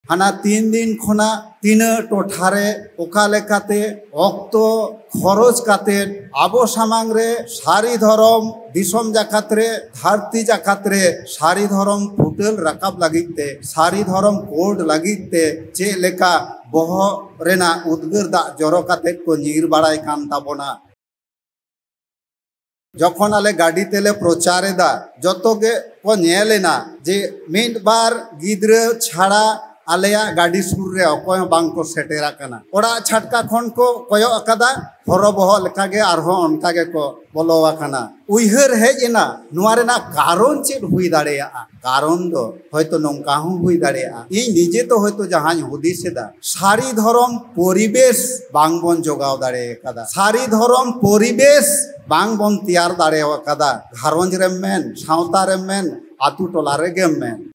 हाना 3 दिन खोना तीन टोठारे ओका लेकाते ऑक्तो खरच काते आबो सामांगरे सारी धरम दिसम जाकातरे धरती जाकातरे सारी धरम फुटल राकाब लागिते सारी धरम कोड लागिते चे लेका बह रेना उद्गर दा जरो काते को नीर बाड़ाय कान ताबोना जखन आले गाड़ी तेले प्रचारे दा जतोगे को नेलेना जे मिड बार गिद्रे छाड़ा आलेया गाड़ी सुर रे अकय बांको सेटेरा कना ओड़ा छटका खन को कयो अकादा हरो बह लेकागे आरहो अनकागे को बोलो आकाना उइहर हेजेना नुआ रेना कारण चेद हुई दाड़ेया कारण दो हयतो नंका हूं हुई दाड़ेया इ निजे तो हयतो जहां हुदिसेदा सारी धरम परिवेश बांगबन जोगाव दाड़े कादा सारी धरम परिवेश बांगबन तैयार दाड़े कादा घारंज रे मेन सावता रे मेन आतु टोला रे गे मेन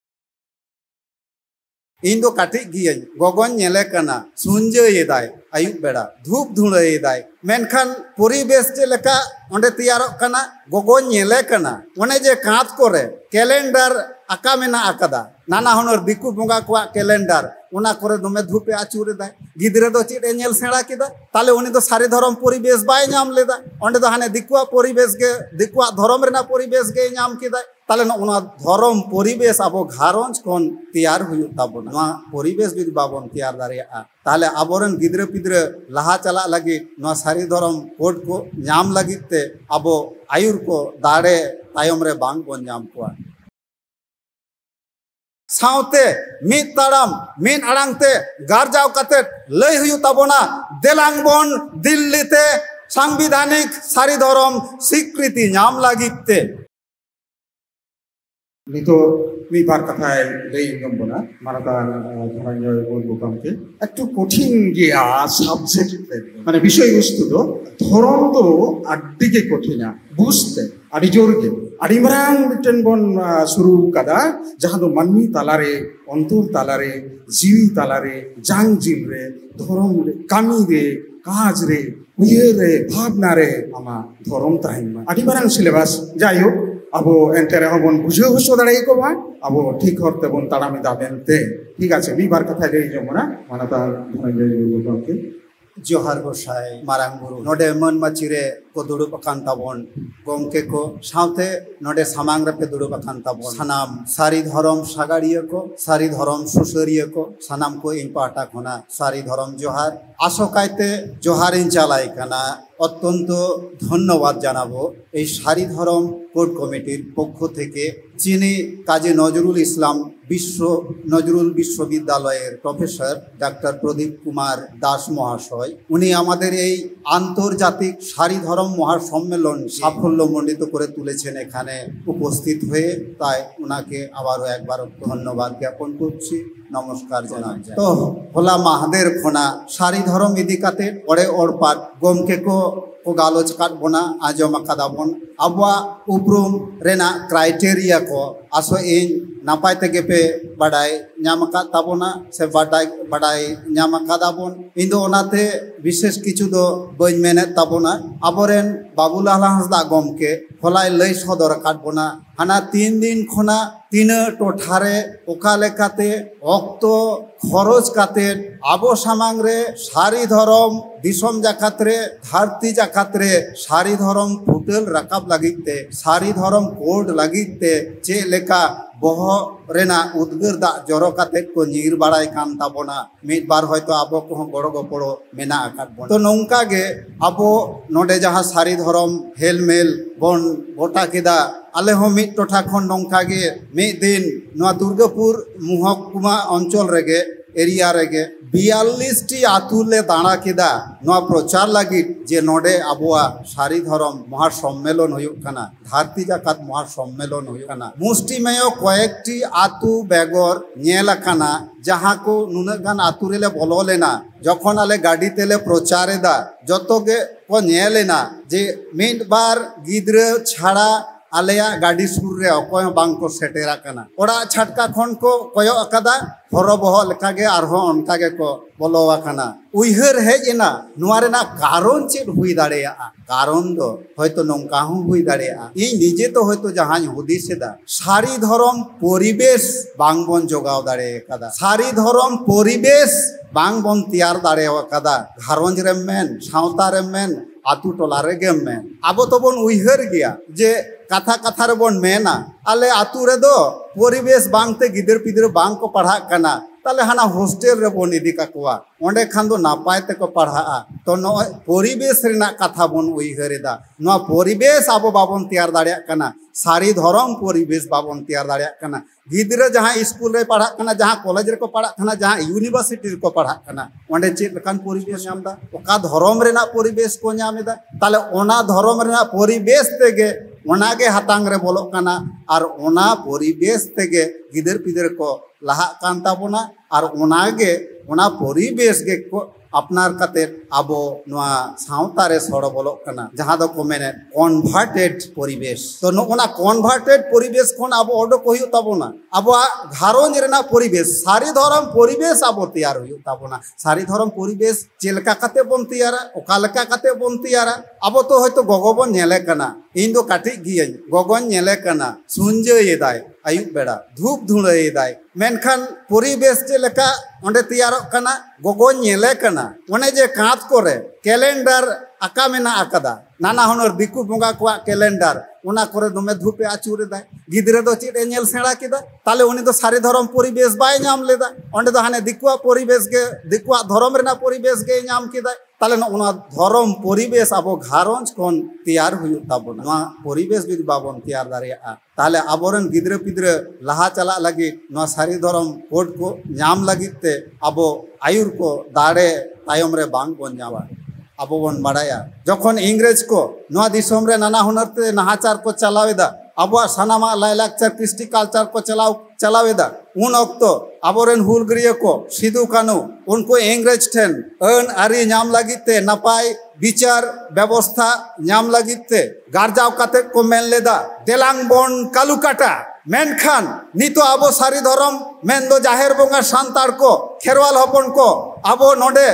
इन दो काटी गियन गगन नेले कना सुंजयेदाय आयुब बेड़ा धूप धुड़ायेदाय मेनखान परिवेश जे लेका ओंडे तैयारो कना गगन नेले कना ओने जे कांत करे कैलेंडर आका मेना आकादा नाना हुनर दिकु बोंगा को कैलेंडर ओना करे दमे धूपे आचुरेदाय गिद्रे दो चेड नेल सेड़ा किदा ताले उनी दो सारी धर्म परिवेश बाय नाम लेदा ओंडे दो हाने दिकुआ परिवेश गे दिकुआ धर्म रेना परिवेश गे नाम किदा ताले ना धर्म परिवेश अब घारंज खन तैयार हुई ताबोना परिवेश जुदी बाबन तैयार दाड़ेया ताले आबोरन गिद्रे पिद्रे लहा चला लगी सारी धर्म कोड को नाम लगिते अब आयुर को दाड़े तायम रे बांग बन नाम को सावते मिद ताड़ाम मिद आड़ांगते गारजाव काते लय हुई ताबोना देलांग बन दिल्लीते संविधानिक सारी धर्म स्वीकृति नाम लगिते नितो मिबार कथाय लई गम्बना मानतान धरंजय बलबुकामके एकटु कठिन गिया सब्जेक्ट माने विषय वस्तु दो धरम दो आड्डिगे कठिना बुझते आदि जोरगे आदि मारां मिटेन बन शुरू कदा जहां दो मानमी तालारे अंतर तालारे जीवी तालारे जांग जिल रे धरम रे कामी रे काज रे उये रे भावना रे आमा धरम ताहिमा आदि मारां सिलेबास जायो अब एंते बन बुझे हसो दाड़े को अब ठीक हरते बन ताड़ामिदा बेनते ठीक आछे मी बार कथा लई जमना मानता धरंजय बलबुकामके जोहार गोसाई मारांग गुरु नोडे मन माचिरे को दुड़ुब अकान ताबोन गमके को सावते नोडे सामांग रे दुड़ुब अकान ताबोन सानाम सारी धरम सागाड़िया को सारी धरम सुसरिया को सानाम को इन पाटा खना सारी धरम जोहार आसोकायते जोहार इन चालाई कना अत्यंत धन्यवाद जानाबो এই সারি ধরম কোড কমিটির পক্ষ থেকে যিনি কাজী নজরুল ইসলাম নজরুল বিশ্ববিদ্যালয়ের প্রফেসর ডাক্তার প্রদীপ কুমার দাস মহাশয় উনি আমাদের এই আন্তর্জাতিক সারি ধরম মহাসম্মেলন সাফল্যমণ্ডিত করে তুলেছেন এখানে উপস্থিত হয়ে তাই উনাকে আবারও একবার ধন্যবাদ জ্ঞাপন করছি নমস্কার জানাচ্ছি তো होला महादेर खोना सारी धरम इदी काते ओड़े ओड़पाट गमके को गालोच काट बोना आजम कादाबन आबवा उपरुम रेना क्राइटेरिया को आसो इन नापाय तेगे पे बाडाय नाम काट ताबोना से बाडाय नाम कादाबन इन दो ओनाते विशेष किछु दो बइन मेने ताबोना आबोरेन बाबुलाल हांसदा गमके हलाय लय सदर काट बोना हाना 3 दिन खोना तीन टोठारे ओका लेकाते ऑक्तो खरच काते आबो सामांगरे सारी धरम दिसम जाकातरे धरती जाकातरे सारी धरम फुटल राकाब लागिते सारी धरम कोड लागिते चे लेका बह रेना उद्गर दा जरो काते को नीर बाड़ाय कान ताबोना मिद बार हयतो आबो को गड़ो गपड़ो मेना आकात बन तो नौका गे आबो नोडे जहां सारी धरम हेलमेल बन गोटा केदा आले हो मिद टोठा खन नौका गे मिद दिन नवा दुर्गापुर महकुमा अंचल रेगे एरिया रेगे 42 टी आतुले दाणा केदा नवा प्रचार लगी जे नोडे आबोआ सारी धरम महासम्मेलन हुयुग काना धरती जाकात महासम्मेलन हुयुग काना मुष्टिमेय कयेकटी आतु बेगर नेल काना जहां को नुना गान आतु रेले बोलो लेना जखन आले गाड़ी तेले प्रचारेदा जतोगे को नेलेना जे मिड बार गिद्रे छाड़ा आलेया गाड़ी सुर रे अकोय बांग को सेटेरा कना ओड़ा छटका खन को कोयो अकादा हरो बहो लेकागे आरहो अनकागे को बोलो आकना उइहर हेजना नुआ रेना कारण चेद हुई दाड़ेया कारण दो हयतो नोंका हूं हुई दाड़ेया इ निजे तो हयतो जहां हुदिसेदा सारी धरम परिवेश बांग बन जोगाव दाड़े कादा सारी धरम परिवेश बांग बन तैयार दाड़े कादा घारंज रे मेन सावता रे मेन आतु टोला रे गे मेन आबो तो बन उइहर गया जे कथा कथा रे बन मेना आले आतु रे दो परिवेश बांगते गिदर पिदर बांग को पढ़ा कना ताले हाना हॉस्टेल रे बन इदी काकुआ ओंडे खान दो नापाय ते को पढ़ा तो नो परिवेश रेना कथा बन उइहरेदा नो परिवेश आबो बाबन तैयार दाड़िया कना सारी धरम परिवेश बाबन तैयार दाड़िया कना गिदरे जहां स्कूल रे पढ़ा कना जहां कॉलेज रे को पढ़ा कना जहां यूनिवर्सिटी रे को पढ़ा कना ओंडे चेद लकान परिवेश नामदा ओका धरम रेना परिवेश को नामेदा ताले ओना धरम रेना परिवेश तेगे ओनागे हातांग रे बोलो कना और ओना परिवेश तेगे गिदर पिदर को लाहा कान ताबोना और ओनागे ओना परिवेश गे को अपनार कते आबो नोआ सावता रे सड़ बोलो कना जहां दो को मेने कन्वर्टेड परिवेश तो ओना कन्वर्टेड परिवेश कोन आबो ओडो को हुयो ताबोना आबो घारंज रेना परिवेश सारी धरम परिवेश आबो तैयार हुयो ताबोना सारी धरम परिवेश चेलका कते बन तैयारा ओकालका कते बन तैयारा आबो तो हयतो गगोबन नेले कना इन दो काटी गियन गगन नेले कना सुंजय दाय आयुब बेड़ा धूप धुड़े दाय मेनखान परिवेश चेलका ओंडे तैयार कना गगन नेले कना ओने जे कांत कोरे कैलेंडर आका मेना आकादा नाना हुनर दिकु बोंगा को कैलेंडर ओना कोरे दमे धूपे आचुरे दाय गिदरे दो चेद नेल सेड़ा किदा ताले उनी दो सारी धरम परिवेश बाय नाम लेदा ओंडे दो हाने दिकुआ परिवेश गे दिकुआ धरम रेना परिवेश गे नाम किदा ताले ओना धरम परिवेश आबो घारंज कोन तैयार हुयु ताबोना नोआ परिवेश जुदि बाबन तैयार दारिया ताले आबोरन गिदरे पिदरे लाहा चला लगी नोआ सारी धरम कोड को नाम लगिते आबो आयुर को दाड़े तायम रे बांग बन जावा आबो बन बाड़ाया जखन इंग्रेज को नोआ दिसोम रे नाना हुनर ते नाहाचार को चलावेदा आबो सानामा लायलाक्चर कृष्टि कल्चर को चलावेदा उन अक्तो आबोरेन हुलग्रिय को सिदु कानू उनको इंग्रेज ठेन अन आरी नाम लगिते नपाय विचार व्यवस्था नाम लगिते गारजाव काते को मेन लेदा देलांग बन कालुकाटा मेनखान नितो आबो सारी धरम मेन दो जाहेर बोंगा सांतार को खेरवाल हपन को आबो नोडे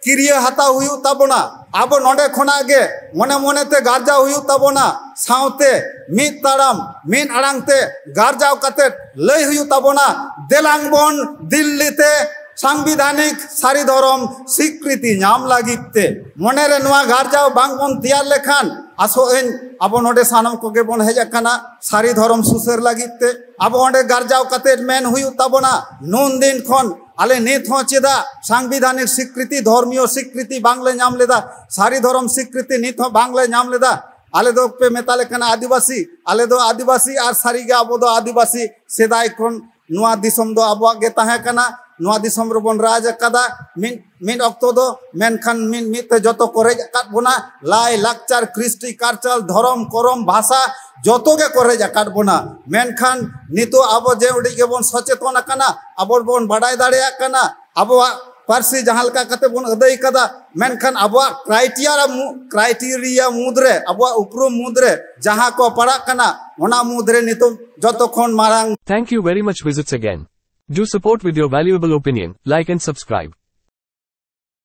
किरिया हाता हुयु ताबोना आबो नोडे खोनागे मने मने ते गारजा हुयु ताबोना सावते मिद ताड़ाम मिन आड़ांगते गारजाव काते लय हुयु ताबोना देलांग बन दिल्लीते सांविधानिक सारी धरम स्वीकृति नाम लागिते मने रे नोआ गारजाव बांग बन तैयार लेखान आसो एन आबो नोडे सानम कोगे बन हेज आकाना सारी धरम सुसर लागिते आबो ओंडे गारजाव काते मेन हुयु ताबोना नून दिन खन आले नित हो चेदा सांविधानिक स्वीकृति धर्मीय स्वीकृति बांगले नाम लेदा सारी धरम स्वीकृति नित हो बांगले नाम लेदा आले दो पे मेताले कना आदिवासी आले दो आदिवासी आर सारी गे आबो दो आदिवासी सेदाय खन नुआ दिसम दो आबो गे ताहे कना नुआ दिसम रे बन राज कादा मिन अक्तो दो मेनखान मिन मिते जतो करे काट बोना लाई लाकचार कृष्टि कल्चर धर्म करम भाषा जतो गे करे जाकाट बोना मेनखान नितो आबो जे उडी गे बन सचेतन कना आबो बन बाडाय दाड़िया कना आबो पारसी जहां लका कते बन अदय कदा मेनखान आबो क्राइटेरिया मुद्रे आबो उपरुम मुद्रे जहां को पड़ा कना ओना मुद्रे नितो जतो खन Marang Thank you very much. Visits again. Do support with your valuable opinion, like and subscribe.